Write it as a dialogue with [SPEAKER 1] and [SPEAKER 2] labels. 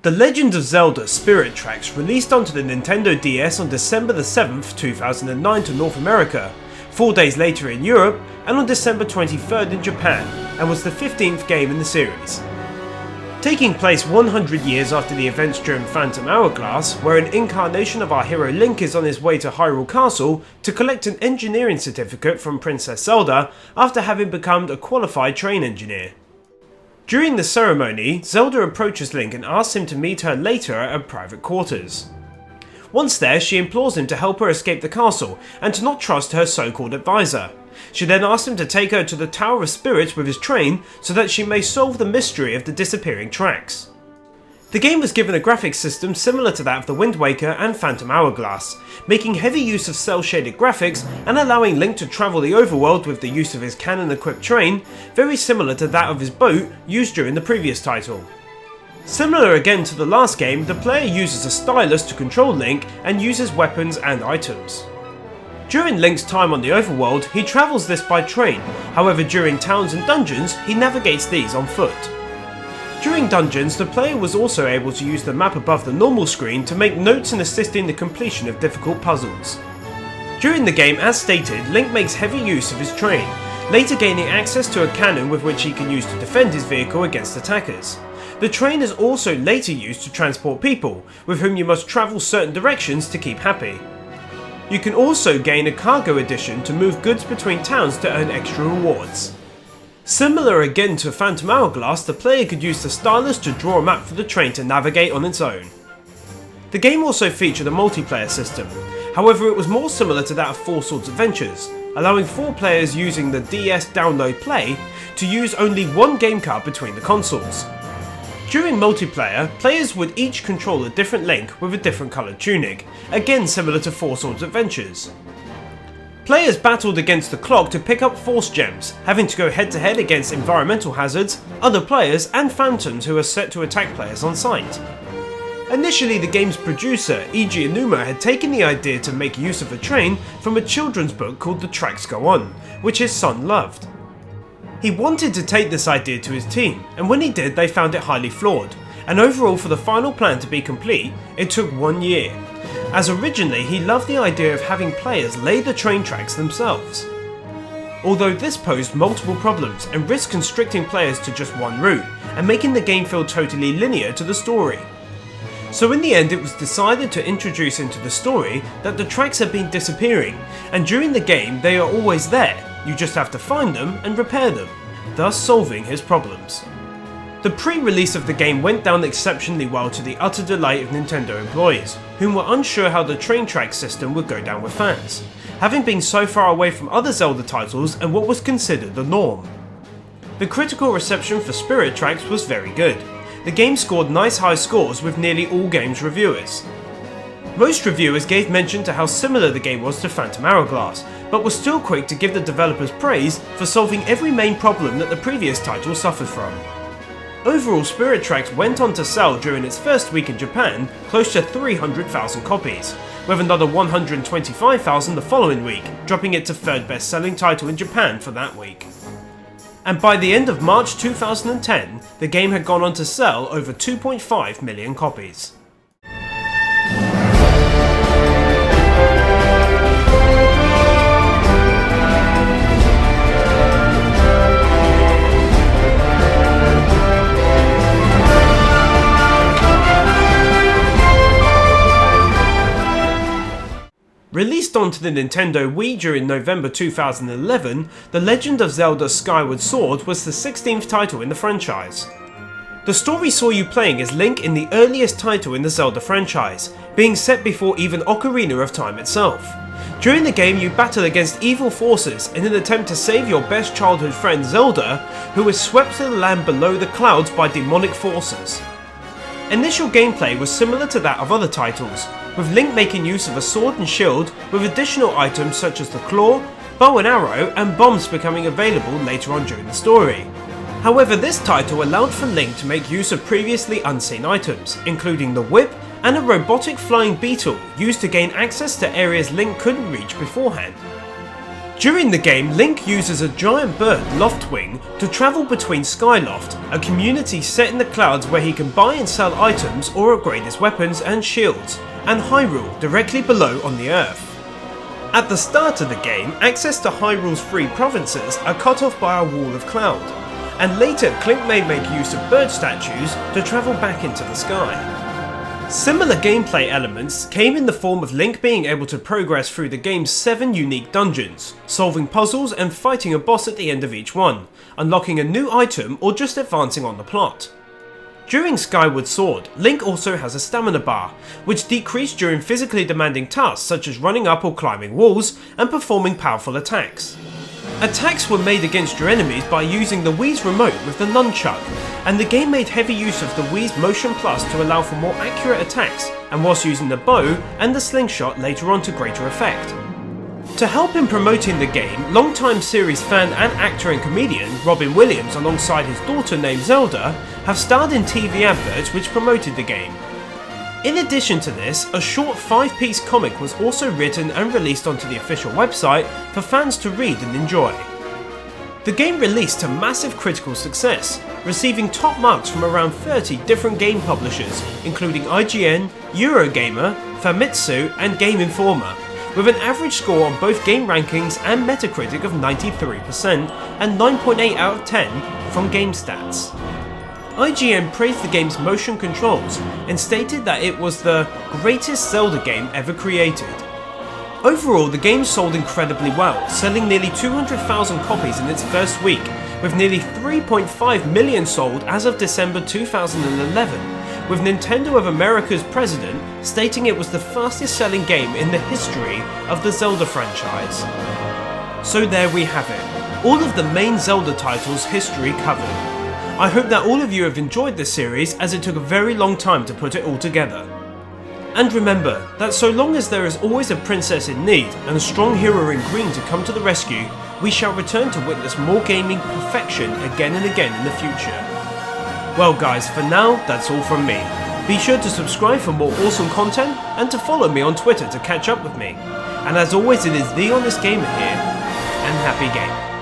[SPEAKER 1] The Legend of Zelda Spirit Tracks released onto the Nintendo DS on December 7th, 2009 to North America, 4 days later in Europe, and on December 23rd in Japan, and was the 15th game in the series. Taking place 100 years after the events during Phantom Hourglass, where an incarnation of our hero Link is on his way to Hyrule Castle to collect an engineering certificate from Princess Zelda after having become a qualified train engineer. During the ceremony, Zelda approaches Link and asks him to meet her later at her private quarters. Once there, she implores him to help her escape the castle and to not trust her so-called advisor. She then asks him to take her to the Tower of Spirits with his train so that she may solve the mystery of the disappearing tracks. The game was given a graphics system similar to that of the Wind Waker and Phantom Hourglass, making heavy use of cel-shaded graphics and allowing Link to travel the overworld with the use of his cannon-equipped train, very similar to that of his boat used during the previous title. Similar again to the last game, the player uses a stylus to control Link and uses weapons and items. During Link's time on the overworld, he travels this by train, however during towns and dungeons, he navigates these on foot. During dungeons, the player was also able to use the map above the normal screen to make notes and assist in the completion of difficult puzzles. During the game, as stated, Link makes heavy use of his train, later gaining access to a cannon with which he can use to defend his vehicle against attackers. The train is also later used to transport people, with whom you must travel certain directions to keep happy. You can also gain a cargo edition to move goods between towns to earn extra rewards. Similar again to Phantom Hourglass, the player could use the stylus to draw a map for the train to navigate on its own. The game also featured a multiplayer system, however it was more similar to that of Four Swords Adventures, allowing 4 players using the DS Download Play to use only one game card between the consoles. During multiplayer, players would each control a different Link with a different coloured tunic, again similar to Four Swords Adventures. Players battled against the clock to pick up Force Gems, having to go head to head against environmental hazards, other players and phantoms who are set to attack players on sight. Initially, the game's producer, E.G. Aonuma, had taken the idea to make use of a train from a children's book called The Tracks Go On, which his son loved. He wanted to take this idea to his team, and when he did, they found it highly flawed, and overall for the final plan to be complete, it took 1 year, as originally he loved the idea of having players lay the train tracks themselves. Although this posed multiple problems and risked constricting players to just one route, and making the game feel totally linear to the story. So in the end it was decided to introduce into the story that the tracks have been disappearing, and during the game they are always there. You just have to find them and repair them, thus solving his problems. The pre-release of the game went down exceptionally well to the utter delight of Nintendo employees, whom were unsure how the train track system would go down with fans, having been so far away from other Zelda titles and what was considered the norm. The critical reception for Spirit Tracks was very good. The game scored nice high scores with nearly all games reviewers. Most reviewers gave mention to how similar the game was to Phantom Hourglass, but were still quick to give the developers praise for solving every main problem that the previous title suffered from. Overall, Spirit Tracks went on to sell during its first week in Japan close to 300,000 copies, with another 125,000 the following week, dropping it to 3rd best-selling title in Japan for that week. And by the end of March 2010, the game had gone on to sell over 2.5 million copies. Released onto the Nintendo Wii during November 2011, The Legend of Zelda Skyward Sword was the 16th title in the franchise. The story saw you playing as Link in the earliest title in the Zelda franchise, being set before even Ocarina of Time itself. During the game you battle against evil forces in an attempt to save your best childhood friend Zelda, who was swept to the land below the clouds by demonic forces. Initial gameplay was similar to that of other titles, with Link making use of a sword and shield with additional items such as the claw, bow and arrow and bombs becoming available later on during the story. However, this title allowed for Link to make use of previously unseen items, including the whip and a robotic flying beetle used to gain access to areas Link couldn't reach beforehand. During the game, Link uses a giant bird, Loftwing, to travel between Skyloft, a community set in the clouds where he can buy and sell items or upgrade his weapons and shields, and Hyrule, directly below on the Earth. At the start of the game, access to Hyrule's 3 provinces are cut off by a wall of cloud, and later Link may make use of bird statues to travel back into the sky. Similar gameplay elements came in the form of Link being able to progress through the game's 7 unique dungeons, solving puzzles and fighting a boss at the end of each one, unlocking a new item or just advancing on the plot. During Skyward Sword, Link also has a stamina bar, which decreased during physically demanding tasks such as running up or climbing walls and performing powerful attacks. Attacks were made against your enemies by using the Wii's remote with the nunchuck, and the game made heavy use of the Wii's Motion Plus to allow for more accurate attacks, and whilst using the bow and the slingshot later on to greater effect. To help in promoting the game, longtime series fan and actor and comedian Robin Williams alongside his daughter named Zelda have starred in TV adverts which promoted the game. In addition to this, a short 5-piece comic was also written and released onto the official website for fans to read and enjoy. The game released to massive critical success, receiving top marks from around 30 different game publishers, including IGN, Eurogamer, Famitsu and Game Informer, with an average score on both game rankings and Metacritic of 93% and 9.8 out of 10 from GameStats. IGN praised the game's motion controls and stated that it was the greatest Zelda game ever created. Overall, the game sold incredibly well, selling nearly 200,000 copies in its first week, with nearly 3.5 million sold as of December 2011, with Nintendo of America's president stating it was the fastest selling game in the history of the Zelda franchise. So there we have it, all of the main Zelda titles' history covered. I hope that all of you have enjoyed this series, as it took a very long time to put it all together. And remember that so long as there is always a princess in need and a strong hero in green to come to the rescue, we shall return to witness more gaming perfection again and again in the future. Well guys, for now that's all from me. Be sure to subscribe for more awesome content and to follow me on Twitter to catch up with me. And as always, it is the Honest Gamer here, and happy gaming.